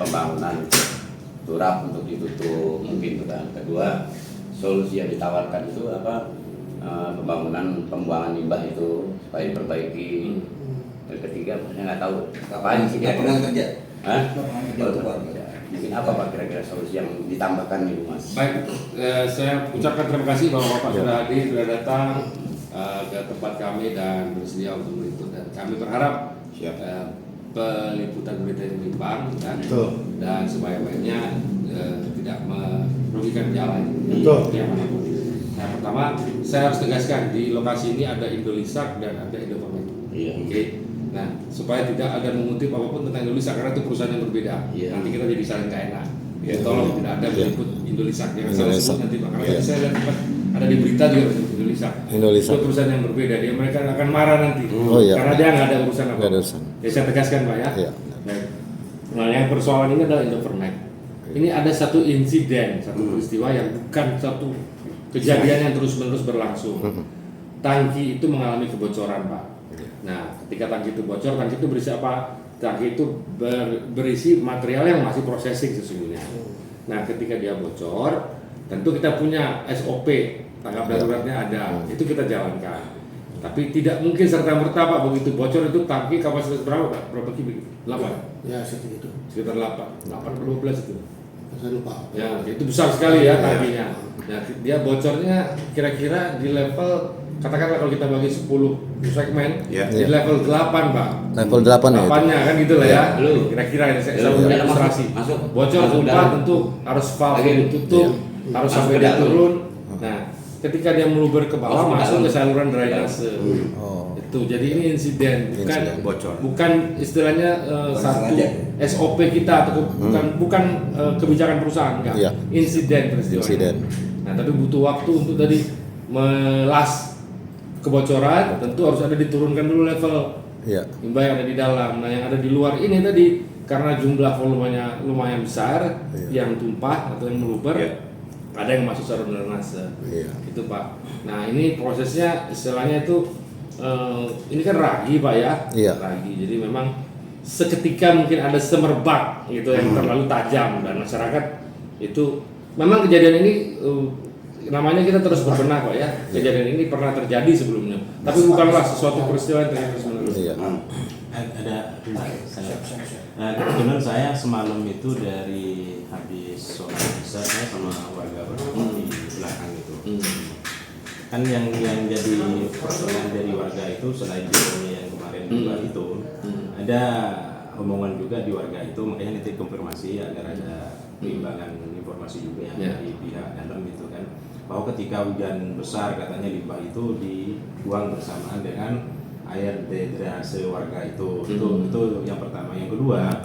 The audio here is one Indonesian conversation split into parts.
pembangunan turap untuk ditutup mungkin kan. Kedua, solusi yang ditawarkan itu pembangunan pembuangan limbah itu supaya diperbaiki. Dan ketiga, saya nggak tahu kapan sih lapangan kerja. Mungkin apa Pak kira-kira solusi yang ditambahkan nih Mas? Baik, saya ucapkan terima kasih bahwa Bapak sudah hadir, sudah datang ke tempat kami dan bersedia untuk meliput. Dan kami berharap peliputan berita yang berimbang dan sebaik-baiknya tidak merugikan jalan. Nah, pertama saya harus tegaskan di lokasi ini ada Indolisak dan ada Indofarm. Oke. Nah, supaya tidak ada mengutip apapun tentang Indolisak karena itu perusahaan yang berbeda. Nanti kita jadi saling nggak enak. Tolong tidak ada meliput Indolisak, jangan salah sebut nanti Pak. Karena saya lihat ada di berita juga Indolisak. Itu perusahaan yang berbeda. Mereka akan marah nanti karena dia nggak ada urusan apa. Ya saya tegaskan Pak ya. Baik. Nah, yang persoalan ini adalah Indofarm. Ini ada satu insiden, satu peristiwa yang bukan satu kejadian yang terus-menerus berlangsung. Tangki itu mengalami kebocoran Pak. Nah, ketika tangki itu bocor, tangki itu berisi apa? Tangki itu berisi material yang masih processing sesungguhnya. Nah, ketika dia bocor, tentu kita punya SOP, tanggap daruratnya ada, itu kita jalankan. Tapi tidak mungkin serta-merta Pak, begitu bocor itu tangki kapasitas berapa Pak? Berapa kubik? 8? Ya, segitu. Sekitar 8 atau 12 itu. Saya lupa. Ya, itu besar sekali ya tangkinya. Nah, dia bocornya kira-kira di level, katakanlah kalau kita bagi 10 segmen, di level 8 Pak. Level 8 ya? 8-nya kan gitu lah ya. Kira-kira ini saya beri ilustrasi. Bocor tumpah tentu harus valve ditutup, harus sampai dia turun. Nah, ketika dia meluber ke bawah masuk ke saluran drainase. Itu jadi ini insiden, bukan istilahnya satu SOP kita atau bukan kebijakan perusahaan, enggak. Insiden peristiwa. Nah, tapi butuh waktu untuk tadi melas kebocoran, tentu harus ada diturunkan dulu level limbah yang ada di dalam. Nah, yang ada di luar ini tadi karena jumlah volumenya lumayan besar yang tumpah atau yang meluber, ada yang masuk saluran drainase. Itu Pak. Nah, ini prosesnya istilahnya itu ini kan ragi Pak ya, ragi. Jadi memang seketika mungkin ada semerbak gitu yang terlalu tajam dan masyarakat itu memang kejadian ini namanya kita terus berbenah Pak ya. Kejadian ini pernah terjadi sebelumnya, tapi bukanlah sesuatu peristiwa yang terjadi terus-menerus. Kebetulan saya semalam itu dari habis sholat isya saya sama warga di belakang itu. Kan yang jadi persoalan dari warga itu selain yang kemarin juga itu ada omongan juga di warga itu, makanya nanti konfirmasi agar ada perimbangan informasi juga yang dari pihak dalam itu kan, bahwa ketika hujan besar katanya limbah itu dibuang bersamaan dengan air drainase warga itu. Itu yang pertama. Yang kedua,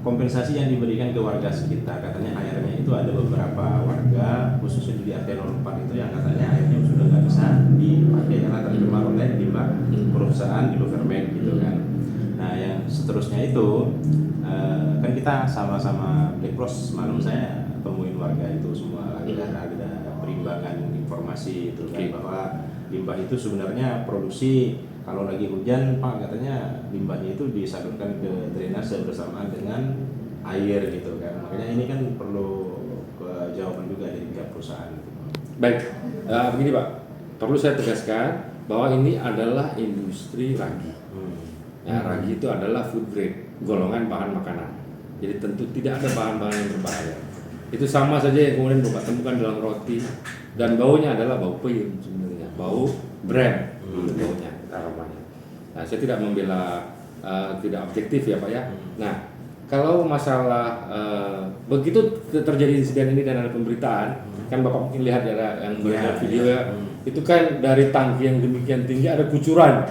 kompensasi yang diberikan ke warga sekitar, katanya airnya itu ada beberapa warga khususnya di RT 04 itu yang katanya airnya sudah nggak bisa dipakai karena tercemar oleh limbah perusahaan Indofarm gitu kan. Nah, yang seterusnya itu kan kita sama-sama Black Cross semalam saya temuin warga itu semua ada perimbangan informasi itu kan, bahwa limbah itu sebenarnya produksi kalau lagi hujan Pak, katanya limbahnya itu disalurkan ke drainase bersamaan dengan air gitu kan. Makanya ini kan perlu jawaban juga dari pihak perusahaan. Baik, begini Pak, perlu saya tegaskan bahwa ini adalah industri ragi. Ya, ragi itu adalah food grade, golongan bahan makanan. Jadi tentu tidak ada bahan-bahan yang berbahaya. Itu sama saja yang kemudian Bapak temukan dalam roti, dan baunya adalah bau peyem sebenarnya, bau brand baunya. Aromanya. Nah, saya tidak membela tidak objektif ya Pak ya. Nah, kalau masalah begitu terjadi insiden ini dan ada pemberitaan, kan Bapak mungkin lihat ya yang beredar video ya, itu kan dari tangki yang demikian tinggi ada kucuran.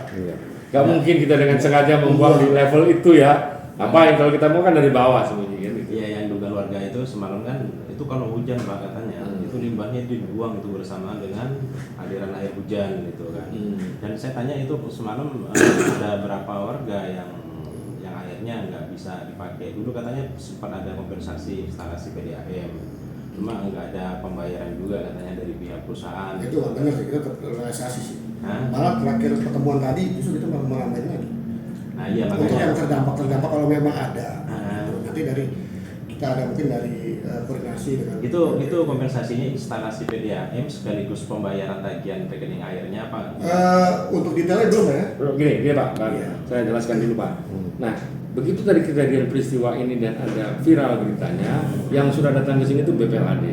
Gak mungkin kita dengan sengaja membuang di level itu ya. Apa yang kalau kita mau kan dari bawah semuanya kan gitu. Iya, yang dugaan warga itu semalam kan itu kalau hujan Pak katanya itu limbahnya dibuang itu bersamaan dengan aliran air hujan gitu kan. Dan saya tanya itu semalam ada berapa warga yang airnya nggak bisa dipakai. Dulu katanya sempat ada kompensasi instalasi PDAM, cuma nggak ada pembayaran juga katanya dari pihak perusahaan. Itu nggak benar sih, itu realisasi sih. Malah terakhir pertemuan tadi justru itu malah main lagi. Nah iya, makanya yang terdampak kalau memang ada nanti dari kita ada mungkin dari koordinasi dengan Itu kompensasinya instalasi PDAM sekaligus pembayaran tagihan rekening airnya apa? untuk detailnya belum ya. Gini Pak, Iya. saya jelaskan dulu Pak. Nah, begitu dari kejadian peristiwa ini dan ada viral beritanya, yang sudah datang ke sini itu BPLAD.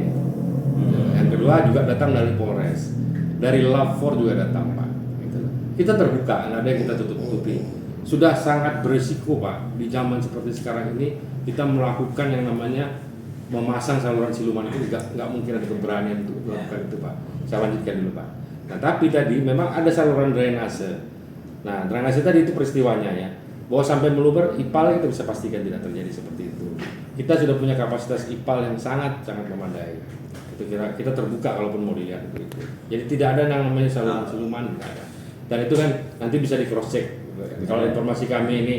Yang kedua juga datang dari Polres, dari Lapor juga datang Pak. Gitu. Kita terbuka, nggak ada yang kita tutup-tutupi. Sudah sangat berisiko Pak di zaman seperti sekarang ini kita melakukan yang namanya memasang saluran siluman itu nggak mungkin ada keberanian untuk melakukan itu Pak. Saya lanjutkan dulu Pak. Nah tapi tadi memang ada saluran drainase. Nah drainase tadi itu peristiwanya ya, bahwa sampai meluber IPAL kita bisa pastikan tidak terjadi seperti itu. Kita sudah punya kapasitas IPAL yang sangat memadai. Itu kita terbuka kalaupun mau dilihat itu. Jadi tidak ada yang namanya saluran siluman, tidak ada. Dan itu kan nanti bisa di cross check. Kalau informasi kami ini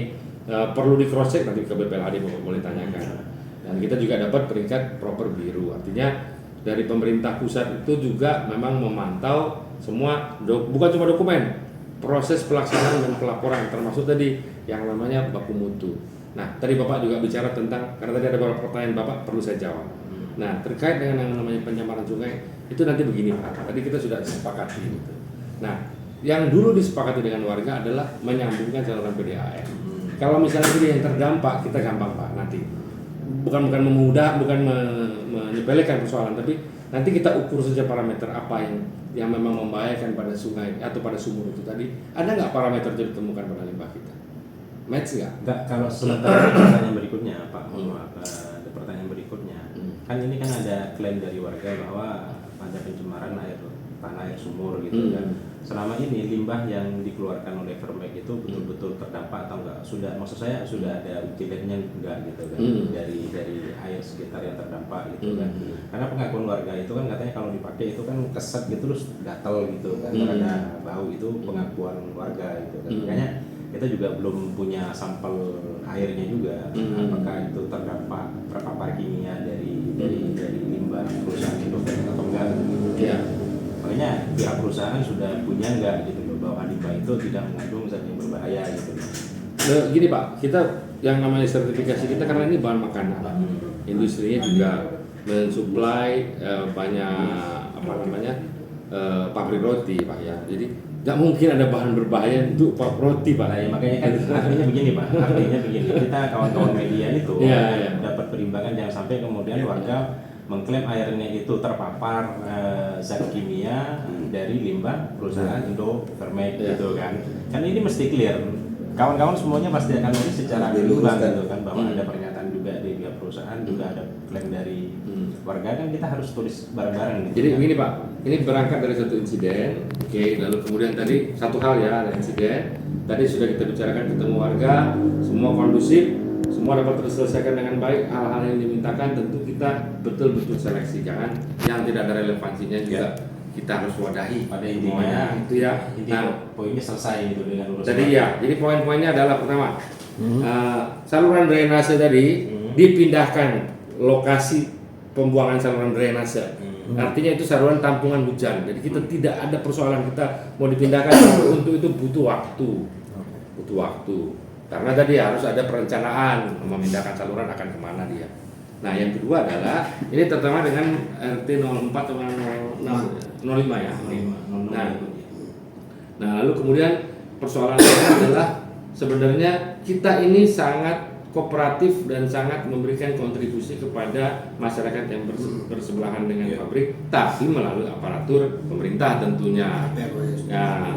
perlu di cross check nanti ke BPLAD boleh tanyakan. Dan kita juga dapat peringkat proper biru. Artinya dari pemerintah pusat itu juga memang memantau semua bukan cuma dokumen, proses pelaksanaan dan pelaporan termasuk tadi yang namanya baku mutu. Nah, tadi Bapak juga bicara tentang karena tadi ada beberapa pertanyaan Bapak perlu saya jawab. Nah, terkait dengan yang namanya penyamaran sungai itu nanti begini Pak. Tadi kita sudah sepakati gitu. Nah, yang dulu disepakati dengan warga adalah menyambungkan saluran PDAM. Kalau misalnya ini yang terdampak kita gampang Pak nanti. Bukan menyepelekan persoalan, tapi nanti kita ukur saja parameter apa yang memang membahayakan pada sungai atau pada sumur itu tadi. Ada nggak parameter yang ditemukan pada limbah kita? Match nggak? Enggak, kalau sementara pertanyaan berikutnya Pak, ada pertanyaan berikutnya. Kan ini kan ada klaim dari warga bahwa ada pencemaran tanah air sumur gitu kan. Selama ini limbah yang dikeluarkan oleh Vermek itu betul-betul terdampak atau enggak? Maksud saya sudah ada uji labnya enggak gitu kan dari air sekitar yang terdampak gitu kan. Karena pengakuan warga itu kan katanya kalau dipakai itu kan keset gitu terus gatal gitu kan, karena bau, itu pengakuan warga gitu kan. Makanya kita juga belum punya sampel airnya juga, apakah itu terdampak terpapar kimia dari limbah perusahaan Indofarm atau enggak gitu. Ya. Makanya pihak perusahaan sudah punya enggak gitu loh, bahwa limbah itu tidak mengandung zat yang berbahaya gitu loh. Gini Pak, kita yang namanya sertifikasi kita karena ini bahan makanan. Industrinya juga mensuplai banyak pabrik roti Pak ya. Jadi nggak mungkin ada bahan berbahaya untuk roti Pak. Nah, ya, makanya kan artinya begini Pak, kita kawan-kawan media itu dapat perimbangan jangan sampai kemudian warga mengklaim airnya itu terpapar zat kimia dari limbah perusahaan Indofarm gitu kan. Kan ini mesti clear. Kawan-kawan semuanya pasti akan melihat secara gamblang gitu kan, bahwa ada pernyataan juga dari pihak perusahaan, juga ada klaim dari warga, kan kita harus tulis bareng-bareng gitu. Jadi begini Pak, ini berangkat dari satu insiden, lalu kemudian tadi satu hal ya, ada insiden. Tadi sudah kita bicarakan ketemu warga, semua kondusif, semua dapat terselesaikan dengan baik. Hal-hal yang dimintakan tentu kita betul-betul seleksi, jangan yang tidak ada relevansinya juga kita harus wadahi. Pada intinya itu ya. Poinnya selesai gitu dengan urusan. Jadi ya, jadi poin-poinnya adalah pertama, saluran drainase tadi dipindahkan lokasi pembuangan saluran drainase. Artinya itu saluran tampungan hujan. Jadi kita tidak ada persoalan kita mau dipindahkan. Untuk itu butuh waktu. Karena tadi harus ada perencanaan memindahkan saluran akan kemana dia. Nah yang kedua adalah ini terutama dengan RT 04 atau 05 ya. Nah lalu kemudian persoalan lainnya adalah sebenarnya kita ini sangat kooperatif dan sangat memberikan kontribusi kepada masyarakat yang bersebelahan dengan pabrik, tapi melalui aparatur pemerintah tentunya. Ya,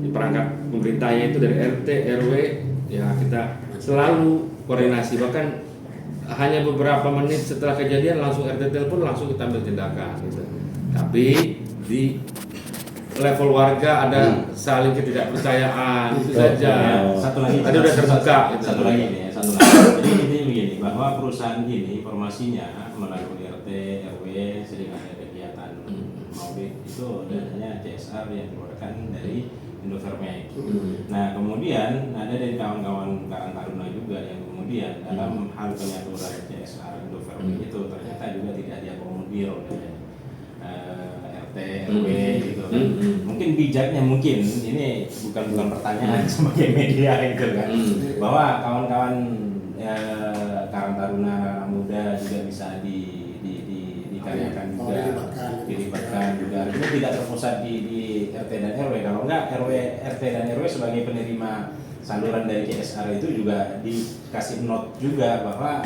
di perangkat pemerintahnya itu dari RT, RW, ya kita selalu koordinasi. Bahkan hanya beberapa menit setelah kejadian langsung RT telepon, langsung kita ambil tindakan. Gitu. Tapi di level warga ada saling ketidakpercayaan itu saja. Satu lagi. Tadi udah terbuka. Satu lagi nih. Jadi ini begini, bahwa perusahaan ini informasinya melalui RT, RW sering ada kegiatan maulid itu dananya CSR yang dikeluarkan dari Indofarm. Nah kemudian ada dari kawan-kawan Karang Taruna juga yang kemudian dalam hal penyaturan CSR Indofarm itu ternyata juga tidak diakomodir oleh RT, RW gitu kan. Mungkin bijaknya ini bukan pertanyaan sebagai media itu kan, bahwa kawan-kawan karang taruna muda juga bisa dikaryakan juga, dilibatkan juga. Ini tidak terpusat di RT dan RW. Kalau enggak RT dan RW sebagai penerima saluran dari CSR itu juga dikasih note juga bahwa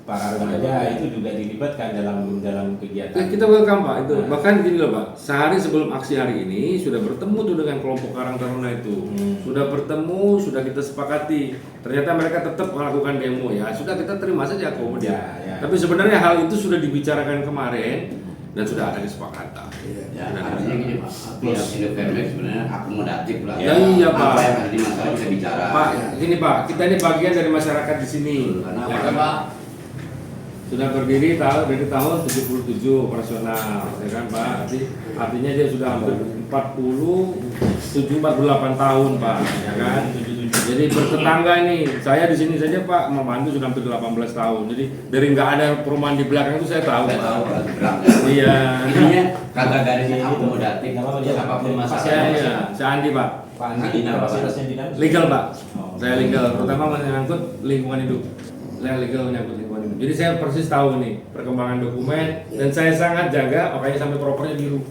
para remaja itu juga dilibatkan dalam kegiatan. Kita welcome Pak itu. Bahkan gini loh Pak, sehari sebelum aksi hari ini sudah bertemu tuh dengan kelompok Karang Taruna itu. Sudah bertemu, sudah kita sepakati. Ternyata mereka tetap melakukan demo ya. Sudah kita terima saja kemudian. Ya. Tapi sebenarnya hal itu sudah dibicarakan kemarin dan sudah ada kesepakatan. Ya, artinya gini Pak, pihak Indofarmex sebenarnya akomodatif lah. Ya, iya, Pak. Apa yang ada di masalah bisa bicara. Pak, gini Pak, kita ini bagian dari masyarakat di sini. Karena Ya apa kan, Pak? sudah berdiri dari tahun 77 operasional, ya kan Pak? Artinya dia sudah hampir 48 tahun Pak, ya kan? Jadi bertetangga ini, saya di sini saja Pak membantu sudah hampir 18 tahun. Jadi dari nggak ada perumahan di belakang itu saya tahu. Saya Pak. tahu Pak, berang. Iya. Intinya kata garisnya akomodatif. Apapun masalahnya. Saya Andi Pak. Pak Andi, kapasitasnya di dalam Legal Pak. Oh. Saya legal, terutama menyangkut lingkungan hidup. Saya legal menyangkut lingkungan hidup. Jadi saya persis tahu nih perkembangan dokumen dan saya sangat jaga makanya sampai propernya biru.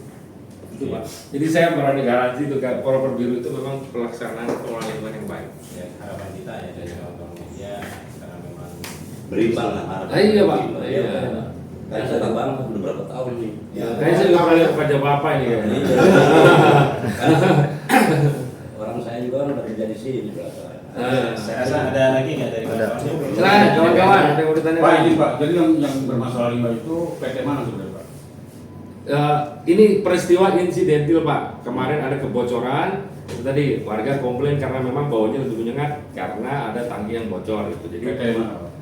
Itu Pak. Jadi saya berani garansi itu kayak proper biru itu memang pelaksanaan pengelolaan lingkungan yang baik. Ya, harapan kita ya dari kawan-kawan media karena memang Berimbang lah harapan. Iya Pak. Iya. Karena saya tahu banget udah berapa tahun ini. Kayaknya saya nggak pernah lihat kerja bapak ini ya. Karena orang saya juga kan bekerja di sini berapa. saya rasa ada lagi nggak dari kawan-kawan? Silakan kawan-kawan, ada yang mau ditanya Pak, lagi? ini Pak, jadi yang bermasalah limbah itu PT mana sebenarnya Pak? Ini peristiwa insidentil Pak. Kemarin ada kebocoran. Itu tadi warga komplain karena memang baunya lebih menyengat karena ada tangki yang bocor itu. Jadi PT mana Pak?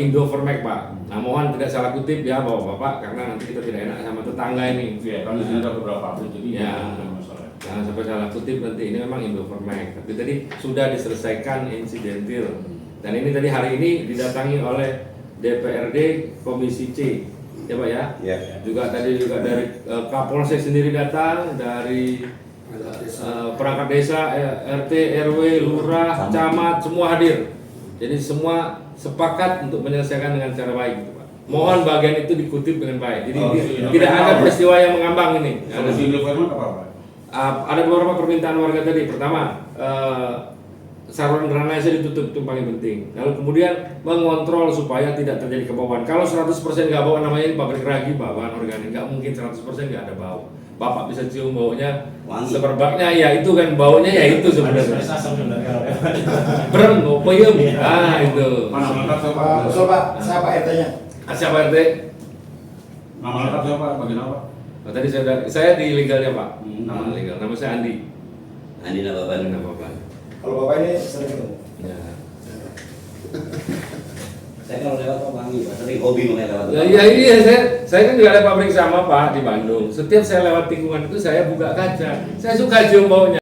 Indofarmex Pak. Nah mohon tidak salah kutip ya Bapak karena nanti kita tidak enak sama tetangga ini. Iya, kan di sini ada beberapa pabrik, jadi Ya. ada masalah. Jangan sampai salah kutip nanti ini memang Indofarmex. Tapi tadi sudah diselesaikan insidentil. Dan ini tadi hari ini didatangi oleh DPRD Komisi C. Ya Pak ya. Ya. Juga tadi juga dari Kapolsek sendiri datang, dari perangkat desa, RT, RW, lurah, camat semua hadir. Jadi semua sepakat untuk menyelesaikan dengan cara baik gitu, Pak. Mohon bagian itu dikutip dengan baik. Jadi tidak ada peristiwa yang mengambang ini. Solusi Indofarmex apa Pak? Ada beberapa permintaan warga tadi. Pertama, saluran drainase ditutup, itu paling penting. Lalu kemudian mengontrol supaya tidak terjadi kebauan. Kalau 100% nggak bau, namanya ini pabrik ragi, bahan organik, nggak mungkin 100% nggak ada bau. Bapak bisa cium baunya, Wangi. semerbaknya ya itu kan baunya ya itu sebenarnya. Asam sebenarnya kalau Brem, peyem, ah itu. Mana lengkap siapa? Pak, usul Pak, siapa RT-nya? Siapa RT? Nama lengkap siapa? Bagian apa? Oh, tadi saya di legalnya Pak. Nama legal. Nama saya Andi. Andi Nababan. Nama Bapak. Kalau Bapak ini sering ketemu? Ya. Saya kalau lewat Pak Wangi, Pak. Sering hobi mengenai lewat. Iya, saya kan juga ada pabrik sama Pak di Bandung. Setiap saya lewat tikungan itu saya buka kaca. Saya suka cium baunya.